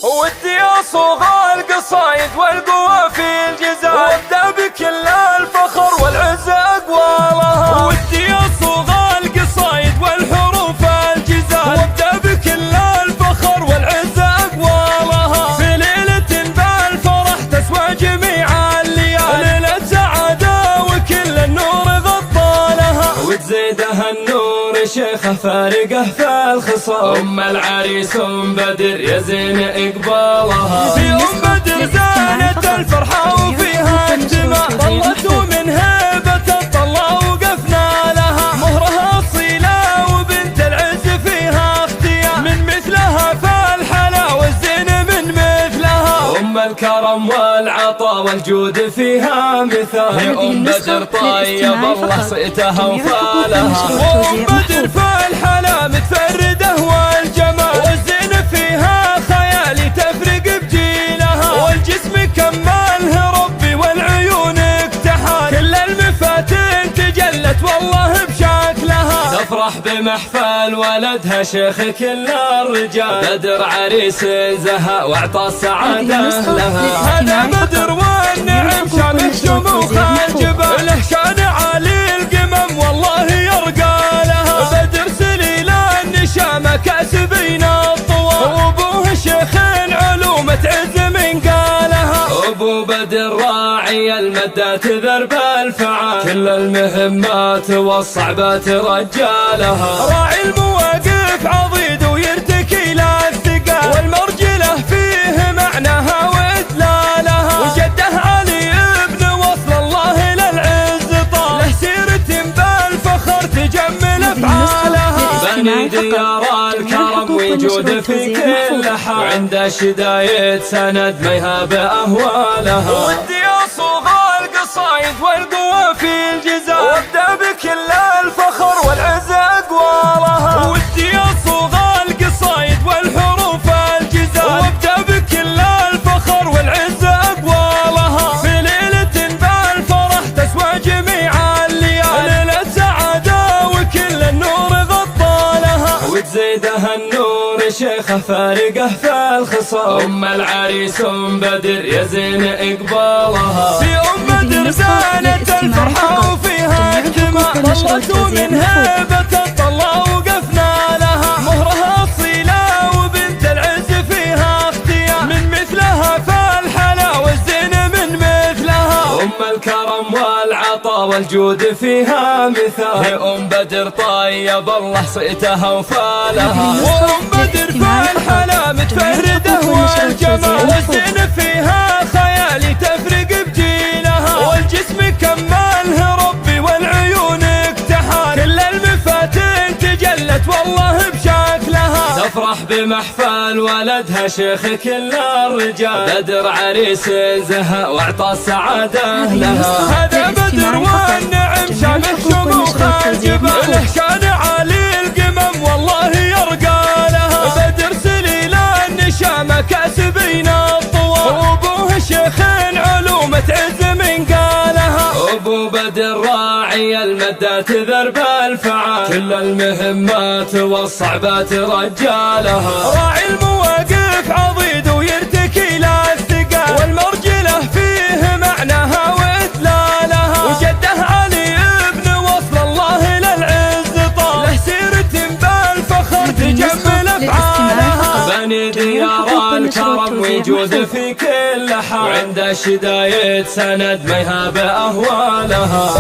ودي أصوغ القصايد والقوافي الجزال، وابدأ بكل الفخر والعز أقوالها. ودي أصوغ القصايد والحروف الجزال، وابدأ بكل الفخر والعز أقوالها. في ليلة بالفرح تسوى جميع الليالي، ليلة سعادة وكل النور غطى لها. وتزيدها النور شيخة فارقة في الخصال، أم العريس بدر يزين إقبالها. في بدر زانت الفرحة وفيها اجتماع، طلت من هيبة الطلة وقفنا لها. مهرها أصيلة وبنت العز فيها اختيار، من مثلها فالحلا والزين من مثلها. أم الكرم والعطا والجود فيها مثال، هي أم بدر طيب الله صيتها وفالها. وأم بدر فالحلا متفردة والجمال، والزين فيها خيالي تفرق بجيلها. والجسم كماله ربي والعيون اكتحال، كل المفاتن تجلت والله بشكلها. تفرح بمحفل ولدها شيخ كل الرجال، بدر عريس زها واعطى السعادة لها. هذا بدر والنعم شامه شموخ الجبال، له شان عالي القمم والله يرقى لها. بدر سليل النشامة كاسبين الطوال، وابوه شيخ علوم تعز من قالها. ابو بدر راعي المدات ذرب الفعال، كل المهمات والصعبات رجالها. راعي المواقف عضيد ويرتكي للثقال، والمرجله فيه معناها وإدلالها. وجده علي ابن وصل الله للعز طال، له سيرة بالفخر تجمل افعالها. بني ديار الكرم وجود في كل حال، وعند الشدايد سند ما يهاب اهوالها. ودي اصوغ القصايد والقوافي الجزال، وابدا بكل الفخر والعز اقوالها. ودي اصوغ القصايد والحروف الجزال، وابدا بكل الفخر والعز اقوالها. في ليلة بالفرح تسوى جميع الليالي، ليلة سعادة وكل النور غطى لها. وتزيدها النور شيخة فارقة في الخصال، أم العريس بدر يزين إقبالها. في بدر زانت الفرحة وفيها اجتماع، طلت من هيبة الطلة وقفنا لها. مهرها أصيلة وبنت العز فيها اختيار، من مثلها فالحلا والزين من مثلها. أم الكرم والعطا والجود فيها مثال، هي أم بدر طيب الله صيتها وفالها. وأم بدر فالحلا متفردة والجمال، والزين فيها خيالي تفرق بجيلها. والجسم كماله ربي والعيون اكتحال، كل المفاتن تجلت والله بشكلها. تفرح بمحفل ولدها شيخ كل الرجال، بدر عريس زها واعطى السعادة لها. هذا بدر والنعم شامه شموخ الجبال، له شان عالي القمم والله يرقى لها. بدر سليل النشامة كاسبين الطوال، وابوه شيخ علوم تعز من قالها. ابو بدر راعي المدات ذرب الفعال، كل المهمات والصعبات رجالها. راعي المواقف عضيد ويرتكي للثقال، والمرجله فيه معناها وإدلالها. وجده علي ابن وصل الله للعز طال، له سيرة بالفخر تجمل افعالها. بني ديار الكرم وجود في كل حال، وعند الشدايد سند ما يهاب اهوالها.